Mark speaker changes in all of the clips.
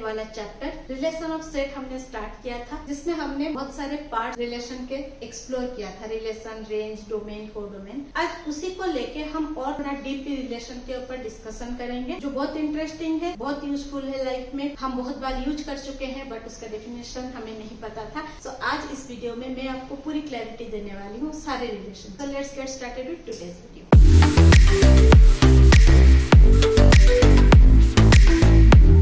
Speaker 1: वाला chapter relation of set हमने start किया था, जिसमें हमने बहुत सारे पार्ट रिलेशन के एक्सप्लोर किया था, रिलेशन, रेंज, डोमेन, कोडोमेन। आज उसी को लेके हम और थोड़ा डीपली रिलेशन के ऊपर डिस्कशन करेंगे, जो बहुत इंटरेस्टिंग है, बहुत यूजफुल है लाइफ में। हम बहुत बार यूज कर चुके हैं, बट उसका डेफिनेशन हमें नहीं पता था। सो आज इस वीडियो में मैं आपको पूरी क्लैरिटी देने वाली हूँ सारे relation. So let's get started with today's video.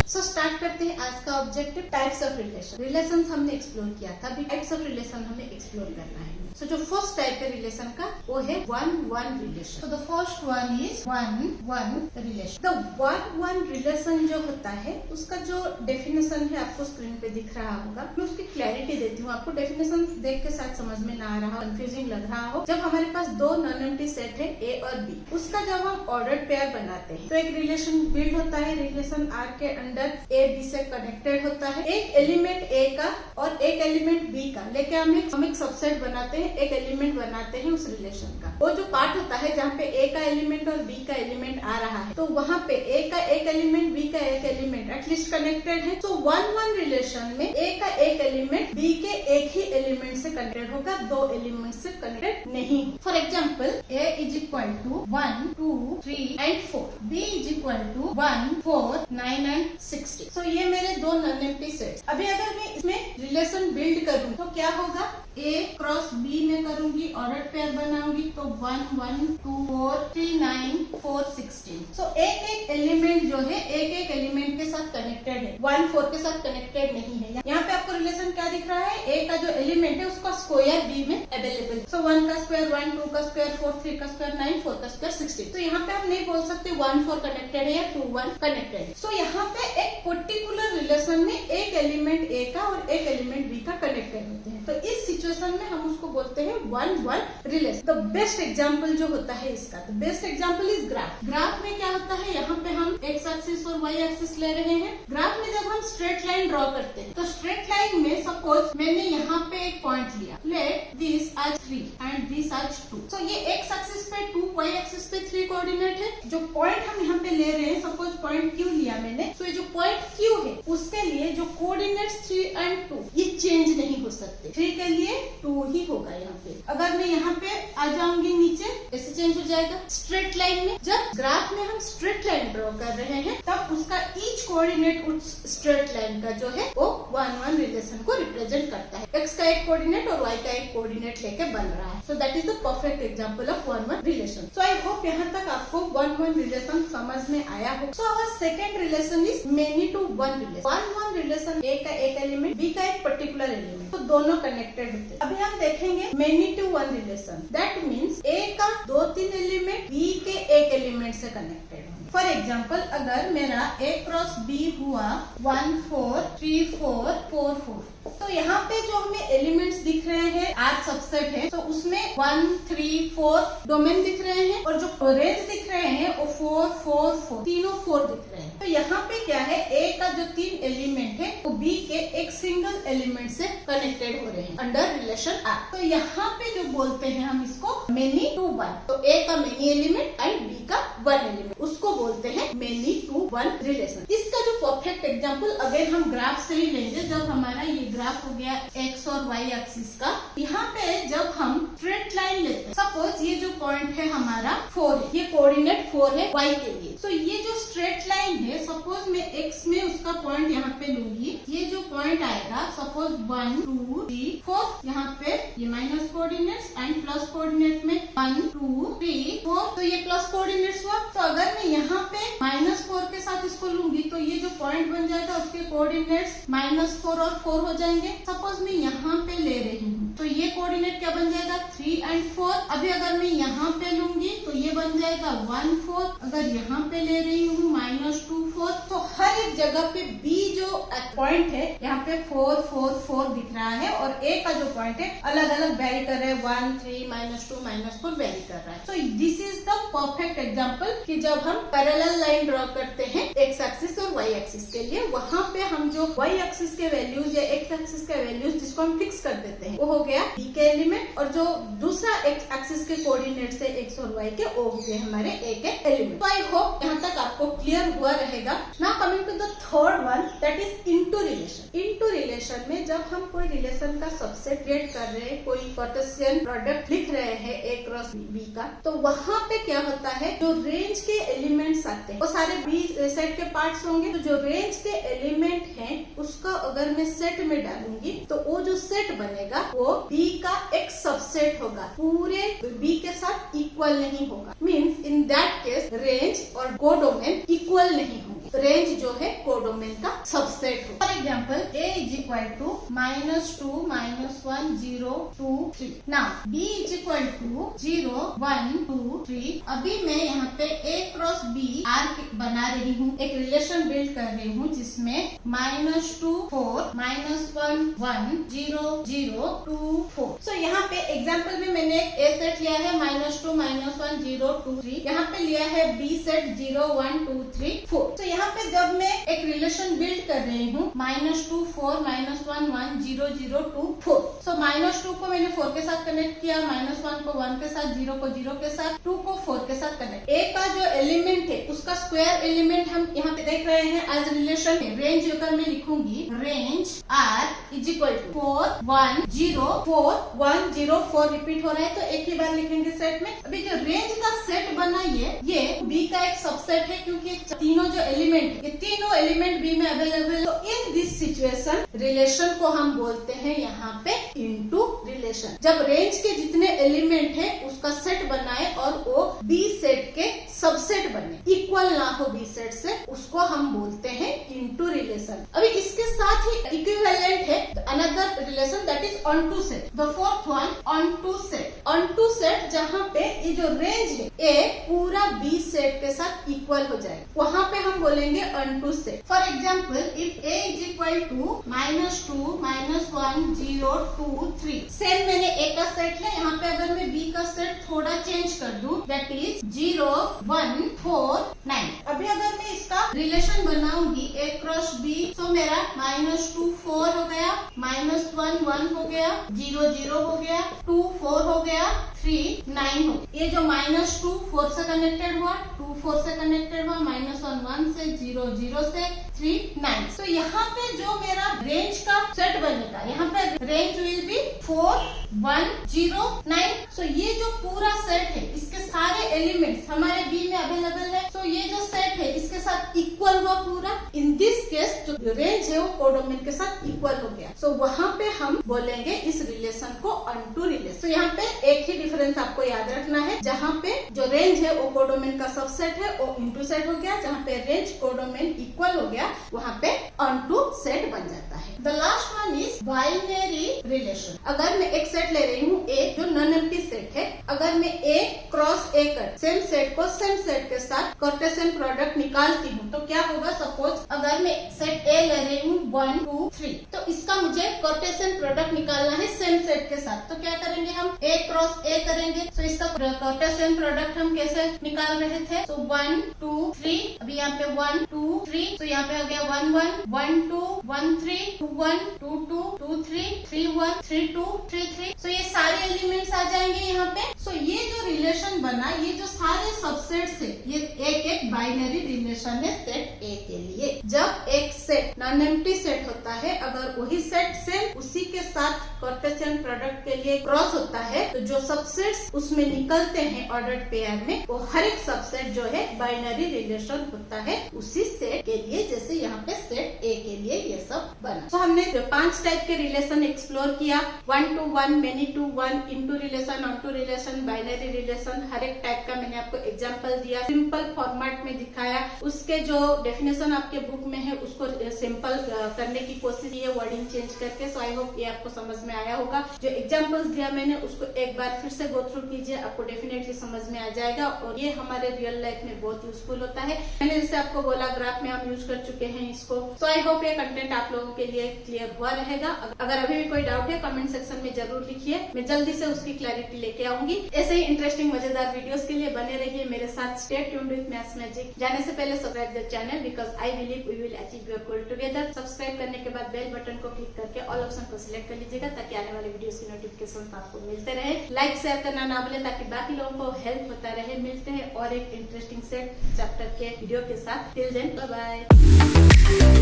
Speaker 1: So start करते हैं आज का objective, types of relation. Relations हमने एक्सप्लोर किया था, अभी टाइप्स ऑफ रिलेशन हमें एक्सप्लोर करना है। सो जो फर्स्ट टाइप है रिलेशन का, वो है one one relation. So the first one is one one relation. The one one relation जो होता है, उसका जो डेफिनेशन है आपको स्क्रीन पे दिख रहा होगा। मैं उसकी क्लैरिटी देती हूँ आपको। डेफिनेशन देख के साथ समझ में ना आ रहा हो, कंफ्यूजिंग लग रहा हो। जब हमारे पास दो नॉन एम्प्टी सेट है ए और बी, उसका जब हम ऑर्डर्ड पेयर बनाते हैं तो एक रिलेशन बिल्ड होता है। रिलेशन आर के अंडर ए बी से कनेक्टेड होता है। एक एलिमेंट ए का और एक एलिमेंट बी का लेके हम एक सबसेट बनाते हैं, एक एलिमेंट बनाते हैं उस रिलेशन का। वो जो पार्ट होता है जहाँ पे ए का एलिमेंट और बी का एलिमेंट आ रहा है, तो वहाँ पे ए का एक एलिमेंट, बी का एक एलिमेंट एटलीस्ट कनेक्टेड है। तो वन वन रिलेशन में ए का एक एलिमेंट बी के एक ही एलिमेंट से कनेक्टेड होगा, दो एलिमेंट से कनेक्टेड नहीं। For example, A is equal to 1, 2, 3 and 4, B is equal to 1, 4, 9 and 60। So ये मेरे दो नॉन एम्प्टी सेट्स। अभी अगर मैं इसमें रिलेशन बिल्ड करूँ तो क्या होगा, ए क्रॉस बी में करूंगी, ऑर्डर्ड पेयर बनाऊंगी, तो 1, 1, 2, 4, 3, 9, 4, 16। सो एक एक एलिमेंट जो है एक एक एलिमेंट के साथ कनेक्टेड है, 1, 4 के साथ कनेक्टेड नहीं है। यहाँ पे आपको रिलेशन क्या दिख रहा है, ए का जो एलिमेंट है उसका स्क्वायर बी में अवेलेबल। सो 1 का स्क्वायर 1, 2 का स्क्वायर 4, 3 का स्क्वायर 9, 4 का स्क्वायर 16। तो यहाँ पे आप नहीं बोल सकते 1, 4 कनेक्टेड है या 2, 1 कनेक्टेड है। सो यहाँ पे एक पर्टिकुलर रिलेशन में एक एलिमेंट ए का और एक एलिमेंट बी का कनेक्टेड होते हैं। तो इस सिचुएशन में हम उसको बोलते हैं one one relation. The best example जो होता है इसका, the best example is graph. Graph में क्या होता है, यहाँ पे हम एक्स एक्सिस और वाई एक्सिस ले रहे हैं। ग्राफ में जब हम स्ट्रेट लाइन ड्रॉ करते हैं, तो स्ट्रेट लाइन में सपोज मैंने यहाँ पे एक पॉइंट लिया, लेट दिस आज 3 एंड दिस आज 2। सो ये एक्स एक्सिस पे 2, वाई एक्सिस पे 3 कोऑर्डिनेट है। जो पॉइंट हम यहाँ पे ले रहे हैं, सपोज पॉइंट क्यू लिया मैंने, तो ये जो पॉइंट क्यू है उसके लिए जो कोऑर्डिनेट्स 3 एंड 2 ये चेंज नहीं हो सकते। 3 के लिए 2 ही होगा यहाँ पे। अगर मैं यहाँ पे आ जाऊंगी नीचे, ऐसे चेंज हो जाएगा। स्ट्रेट लाइन में, जब ग्राफ में हम स्ट्रेट लाइन ड्रॉ कर रहे हैं, तब उसका ईच कोऑर्डिनेट उस स्ट्रेट लाइन का जो है वो वन वन रिलेशन को रिप्रेजेंट करता है। एक्स का एक कोऑर्डिनेट और वाई का एक कोऑर्डिनेट लेके बन रहा है। So that is the perfect example of one one relation. So I hope यहाँ तक आपको वन वन रिलेशन समझ में आया हो। So our second relation is many to one relation. One one relation, A का एक एलिमेंट, बी का एक पर्टिकुलर एलिमेंट, तो दोनों कनेक्टेड होते हैं। अभी हम देखेंगे many to one relation. That means A का 2-3 एलिमेंट बी के एक एलिमेंट से कनेक्टेड है। फॉर एग्जाम्पल, अगर मेरा ए क्रॉस बी हुआ 1, 4, 3, 4, 4, 4, तो यहाँ पे जो हमें एलिमेंट्स दिख रहे हैं, आर सबसेट है, तो उसमें 1, 3, 4 डोमेन दिख रहे हैं, और जो रेंज दिख रहे हैं वो 4, 4, 4, तीनों 4 दिख रहे हैं। तो यहाँ पे क्या है, ए का जो 3 एलिमेंट है वो बी के एक सिंगल एलिमेंट से कनेक्टेड हो रहे हैं अंडर रिलेशन आर। तो यहाँ पे जो बोलते हैं हम इसको मेनी टू वन। तो ए का मेनी एलिमेंट एंड बी का वन एलिमेंट, उसको बोलते हैं मेनी टू वन रिलेशन। इसका जो परफेक्ट एग्जाम्पल अगर हम ग्राफ से ही लेंगे, जब हमारा ये ग्राफ हो गया एक्स और वाई एक्सिस का, यहाँ पे जब हम स्ट्रेट लाइन लेते हैं, सपोज ये जो पॉइंट है हमारा 4 है, ये कोऑर्डिनेट 4 है वाई के लिए। तो ये जो स्ट्रेट लाइन है, सपोज मैं एक्स में उसका पॉइंट यहाँ पे लूंगी, ये जो पॉइंट आएगा, सपोज 1, 2, 3, 4, यहाँ पे ये minus coordinates and plus coordinate में 1, 2, 3, 4, तो ये प्लस कोऑर्डिनेट्स हुआ। तो अगर मैं यहाँ पे -4 के साथ इसको लूंगी, तो ये जो पॉइंट बन जाएगा उसके कोऑर्डिनेट्स -4 और 4 हो जाएंगे। सपोज मैं यहाँ पे ले रही हूँ, तो ये कोऑर्डिनेट क्या बन जाएगा, 3 एंड 4। अभी अगर मैं यहाँ पे लूंगी तो ये बन जाएगा 1, 4। अगर यहाँ पे ले रही हूँ -2, 4, तो हर एक जगह पे बी जो पॉइंट है यहाँ पे 4, 4, 4 दिख रहा है, और ए का जो पॉइंट है अलग अलग वेरी कर रहे हैं, 1, 3, -2, -4 वेरी कर रहा है। तो this is the perfect example कि जब हम पैरेलल लाइन ड्रॉ करते हैं एक्स एक्सिस और वाई एक्सिस के लिए, वहाँ पे हम जो वाई एक्सिस के वैल्यूज या एक्स एक्सिस के वैल्यूज जिसको हम फिक्स कर देते हैं, वो हो गया बी के एलिमेंट, और जो दूसरा एक्सिस के कोऑर्डिनेट से एक्स और वाई के वो हो गए हमारे ए के एलिमेंट। तो आई होप यहाँ तक आपको क्लियर हुआ रहेगा। Now coming to the third one, that is into relation. Into relation में जब हम कोई रिलेशन का सबसेट क्रिएट कर रहे हैं, कोई कार्टेशियन प्रोडक्ट लिख रहे हैं ए क्रॉस बी का, तो वहाँ पे क्या होता है, जो रेंज के एलिमेंट्स आते हैं वो सारे बी सेट के पार्ट्स होंगे। तो जो रेंज के एलिमेंट हैं उसका अगर मैं सेट में डालूंगी तो वो जो सेट बनेगा वो बी का एक सबसेट होगा, पूरे बी के साथ इक्वल नहीं होगा। Means in that case range और कोडोमेन इक्वल नहीं होंगे। रेंज जो है कोडोमेन का सबसेट हो। For example A is equal to -2 -1 0 2 3। Now B is equal to 0 1 2 3। अभी मैं यहाँ पे ए क्रॉस बी आर बना रही हूँ, एक रिलेशन बिल्ड कर रही हूँ जिसमें -2 4 -1 1 0 0 2 4। सो यहाँ पे एग्जाम्पल में मैंने एक ए सेट लिया है -2 -1 0 2 3। यहाँ पे लिया है बी सेट 0 1 2 3 4। तो यहाँ पे जब मैं एक रिलेशन बिल्ड कर रही हूँ -2 4 -1 1 0 0 2 4। सो -2 को मैंने 4 के साथ कनेक्ट किया, -1 को 1 के साथ, 0 को 0 के साथ, 2 को 4 के साथ कनेक्ट। ए का जो एलिमेंट है उसका स्क्वायर एलिमेंट हम यहाँ पे देख रहे हैं एज रिलेशन है। रेंज अगर मैं लिखूंगी, range R is equal to 4 1 0 4 1 0 4 repeat हो रहा है, तो एक ही बार लिखेंगे सेट में। अभी जो रेंज का सेट बना ये बी का एक सबसेट है, क्योंकि तीनों जो एलिमेंट, ये तीनों एलिमेंट बी में अवेलेबल है। तो इन दिस सिचुएशन रिलेशन को हम बोलते हैं यहाँ पे इनटू रिलेशन। जब रेंज के जितने एलिमेंट है उसका सेट बनाए और वो बी सेट के सबसेट बने, इक्वल ना हो बी सेट से, उसको हम बोलते हैं इनटू रिलेशन। अभी इसके साथ ही इक्विवेलेंट है another relation, that is onto set. The fourth one onto set. Onto set जहाँ पे ये जो रेंज है ए पूरा बी सेट के साथ इक्वल हो जाए, वहाँ पे हम बोलेंगे onto set. For example if A is equal to -2 -1 0 2 3। Same मैंने ए का सेट है, यहाँ पे अगर मैं बी का सेट थोड़ा चेंज कर दूं, दैट इज 0 1 4 9। अभी अगर मैं इसका रिलेशन बनाऊंगी ए क्रॉस बी, तो मेरा -2 4 हो गया, -1 1 हो गया, 0 0 हो गया, 2 4 हो गया, 3 9 हो। ये जो -2 4 से कनेक्टेड हुआ, 2 4 से कनेक्टेड हुआ, -1 1 से, 0 0 से, 3 9। तो यहाँ पे जो मेरा रेंज का सेट बनेगा, यहाँ पे रेंज विल बी 4 1 0 9। सो ये जो पूरा सेट है इसके सारे एलिमेंट्स हमारे बी में अवेलेबल है। सो ये जो सेट है इसके साथ इक्वल हुआ पूरा। इन दिस केस जो रेंज है वो कोडोमेन के साथ इक्वल हो गया। सो वहाँ पे हम बोलेंगे इस रिलेशन को अनटू रिलेशन। तो यहाँ पे एक ही डिफरेंस आपको याद रखना है, जहाँ पे जो रेंज है वो कोडोमेन का सबसेट है, वो इनटू सेट हो गया। जहाँ पे रेंज कोडोमेन इक्वल हो गया वहाँ पे अनटू सेट बन जाता है। The last one is binary relation. अगर मैं एक सेट ले रही हूँ ए जो नॉन एम्प्टी सेट है, अगर मैं ए क्रॉस ए कर सेम सेट को सेम सेट के साथ कार्टेशियन प्रोडक्ट निकालती हूँ, तो क्या होगा, सपोज अगर मैं सेट ए ले रही हूँ 1 2 3, तो इसका मुझे कार्टेशियन प्रोडक्ट निकालना है सेम सेट के साथ। तो क्या करेंगे, हम ए क्रॉस ए करेंगे। तो इसका कार्टेशियन प्रोडक्ट हम कैसे निकाल रहे थे, तो 1 2 3। अभी यहाँ पे 1 2 3, तो यहाँ पे हो गया 1 1 1 2 1 3 2 1 2 2 2 3 3 1 3 2 3 3। सो ये सारे एलिमेंट्स आ जाएंगे यहाँ पे। सो ये जो रिलेशन बना, ये जो सारे सबसेट से, ये एक एक बाइनरी रिलेशन है सेट ए के लिए। जब एक सेट नॉन एम्प्टी सेट होता है, अगर वही सेट सेम उसी के साथ कार्टेशियन प्रोडक्ट के लिए क्रॉस होता है, तो जो सबसेट्स उसमें निकलते हैं ऑर्डर्ड पेयर में, वो हर एक सबसेट जो है बाइनरी रिलेशन होता है उसी सेट के लिए। जैसे यहाँ पे सेट ए के लिए ये सब बना। तो हमने 5 टाइप के रिलेशन एक्सप्लोर किया, 1 to 1, many to 1, into relation, onto relation, binary relation. हर एक टाइप का मैंने आपको एग्जाम्पल दिया, सिंपल फॉर्मेट में दिखाया। उसके जो डेफिनेशन आपके बुक में है उसको सिंपल करने की कोशिश की है वर्डिंग चेंज करके। सो आई होप ये आपको समझ में आया होगा। जो एग्जाम्पल्स दिया मैंने उसको एक बार फिर से गो थ्रू कीजिए, आपको डेफिनेटली समझ में आ जाएगा और ये हमारे रियल लाइफ में बहुत यूजफुल होता है। मैंने जैसे आपको बोला ग्राफ में हम यूज कर चुके हैं इसको। सो आई होप ये कंटेंट आप लोगों के लिए क्लियर हुआ रहेगा। अगर अभी भी कोई डाउट है कमेंट सेक्शन में जरूर लिखिए, मैं जल्दी से उसकी क्लैरिटी लेके आऊंगी। ऐसे ही इंटरेस्टिंग मजेदार वीडियोस के लिए बने रहिए मेरे साथ। Stay tuned with maths magic. जाने से पहले subscribe the channel because I believe we will achieve your goal together. Subscribe करने के बाद बेल बटन को क्लिक करके ऑल ऑप्शन को सिलेक्ट कर लीजिएगा ताकि आने वाले वीडियोस की नोटिफिकेशन आपको मिलते रहे। लाइक शेयर करना ना भूलें ताकि बाकी लोगों को हेल्प होता रहे। मिलते हैं और एक इंटरेस्टिंग सेट चैप्टर के वीडियो के साथ। Till then bye bye.